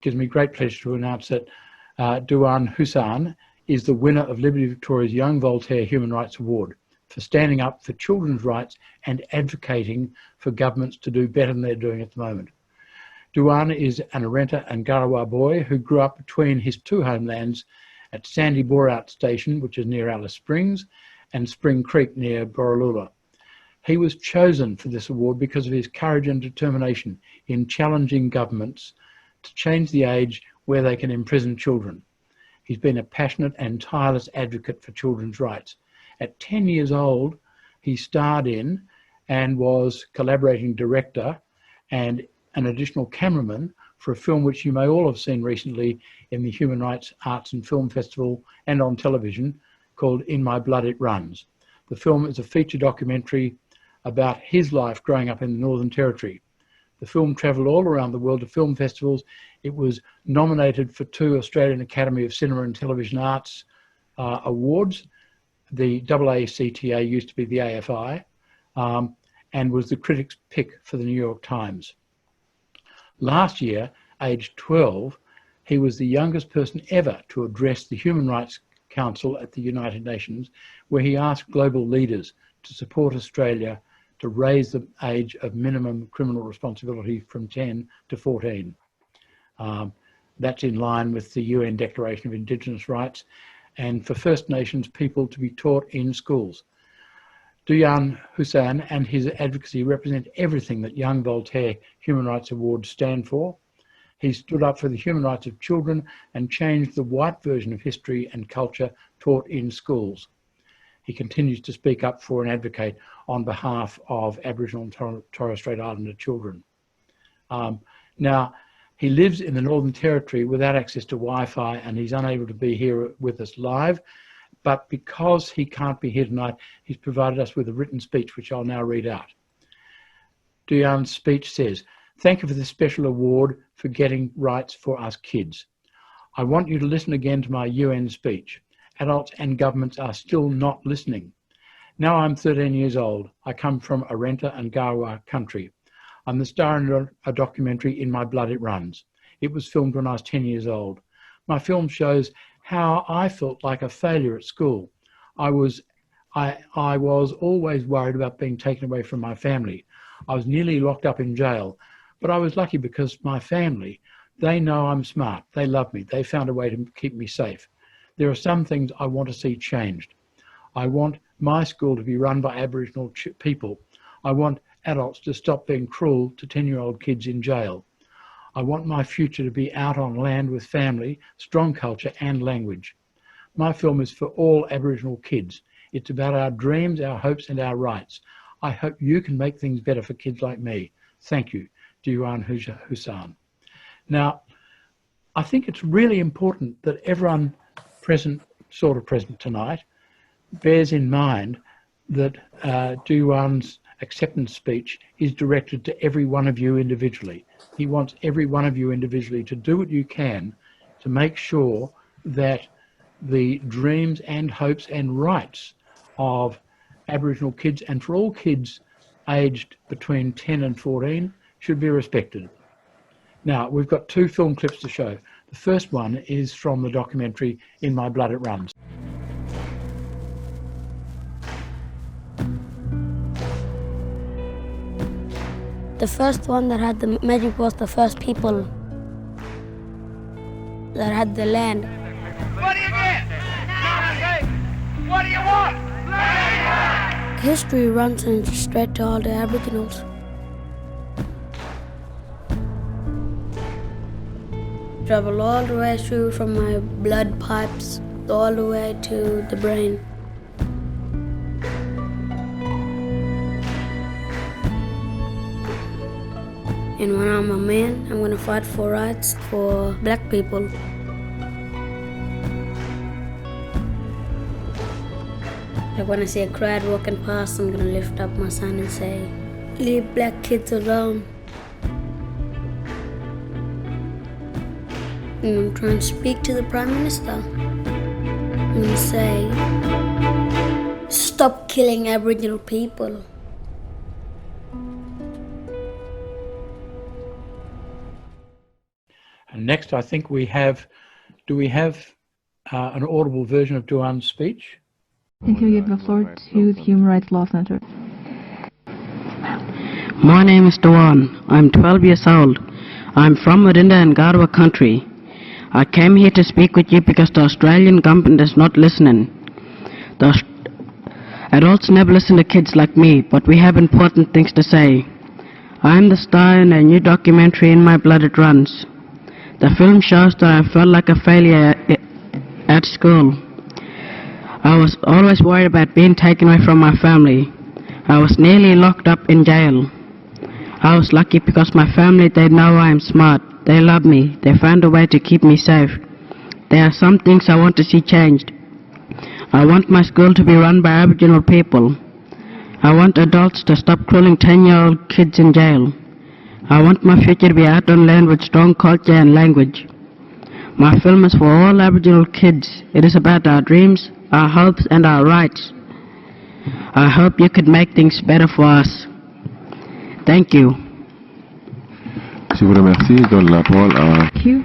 gives me great pleasure to announce that Dujuan Hoosan is the winner of Liberty Victoria's Young Voltaire Human Rights Award for standing up for children's rights and advocating for governments to do better than they're doing at the moment. Dujuan is an Arenta and Garawa boy who grew up between his two homelands at Sandy Boreout Station, which is near Alice Springs, and Spring Creek near Borroloola. He was chosen for this award because of his courage and determination in challenging governments to change the age where they can imprison children. He's been a passionate and tireless advocate for children's rights. At 10 years old, he starred in and was collaborating director and an additional cameraman for a film which you may all have seen recently in the Human Rights Arts and Film Festival and on television, called In My Blood It Runs. The film is a feature documentary about his life growing up in the Northern Territory. The film travelled all around the world to film festivals. It was nominated for 2 Australian Academy of Cinema and Television Arts awards. The AACTA used to be the AFI, and was the critics' pick for the New York Times. Last year, aged 12, he was the youngest person ever to address the Human Rights Council at the United Nations, where he asked global leaders to support Australia to raise the age of minimum criminal responsibility from 10 to 14. That's in line with the UN Declaration of Indigenous Rights, and for First Nations people to be taught in schools. Dujuan Hoosan and his advocacy represent everything that Young Voltaire Human Rights Awards stand for. He stood up for the human rights of children and changed the white version of history and culture taught in schools. He continues to speak up for and advocate on behalf of Aboriginal and Torres Strait Islander children. Now, he lives in the Northern Territory without access to Wi-Fi, and he's unable to be here with us live. But because he can't be here tonight, he's provided us with a written speech, which I'll now read out. Dujuan's speech says, "Thank you for this special award for getting rights for us kids. I want you to listen again to my UN speech. Adults and governments are still not listening. Now I'm 13 years old. I come from Arenta and Garawa country. I'm the star in a documentary, In My Blood It Runs. It was filmed when I was 10 years old. My film shows how I felt like a failure at school. I was always worried about being taken away from my family. I was nearly locked up in jail, but I was lucky because my family, they know I'm smart. They love me. They found a way to keep me safe. There are some things I want to see changed. I want my school to be run by Aboriginal people. I want adults to stop being cruel to 10-year-old kids in jail. I want my future to be out on land with family, strong culture and language. My film is for all Aboriginal kids. It's about our dreams, our hopes and our rights. I hope you can make things better for kids like me. Thank you, Dujuan Hoosan." Now, I think it's really important that everyone present tonight bears in mind that Dujuan's acceptance speech is directed to every one of you individually. He wants every one of you individually to do what you can to make sure that the dreams and hopes and rights of Aboriginal kids, and for all kids aged between 10 and 14, should be respected. Now, we've got 2 film clips to show. The first one is from the documentary In My Blood It Runs. The first one that had the magic was the first people that had the land. What do you get? Nothing. What do you want? Land! History runs in straight to all the Aboriginals. Travel all the way through from my blood pipes all the way to the brain. And when I'm a man, I'm gonna fight for rights for black people. Like when I see a crowd walking past, I'm gonna lift up my son and say, "Leave black kids alone." And I'm trying to speak to the Prime Minister. I'm gonna say, "Stop killing Aboriginal people." And next, I think we have, do we have an audible version of Dujuan's speech? Thank you. Give the floor to the Human Rights Law Center. My name is Dujuan. I'm 12 years old. I'm from Marinda and Garwa country. I came here to speak with you because the Australian government is not listening. The adults never listen to kids like me, but we have important things to say. I am the star in a new documentary, In My Blood It Runs. The film shows that I felt like a failure at school. I was always worried about being taken away from my family. I was nearly locked up in jail. I was lucky because my family, they know I am smart. They love me. They found a way to keep me safe. There are some things I want to see changed. I want my school to be run by Aboriginal people. I want adults to stop crueling 10-year-old kids in jail. I want my future to be out on land with strong culture and language. My film is for all Aboriginal kids. It is about our dreams, our hopes and our rights. I hope you could make things better for us. Thank you. Je vous remercie. Je donne la parole à... Thank you.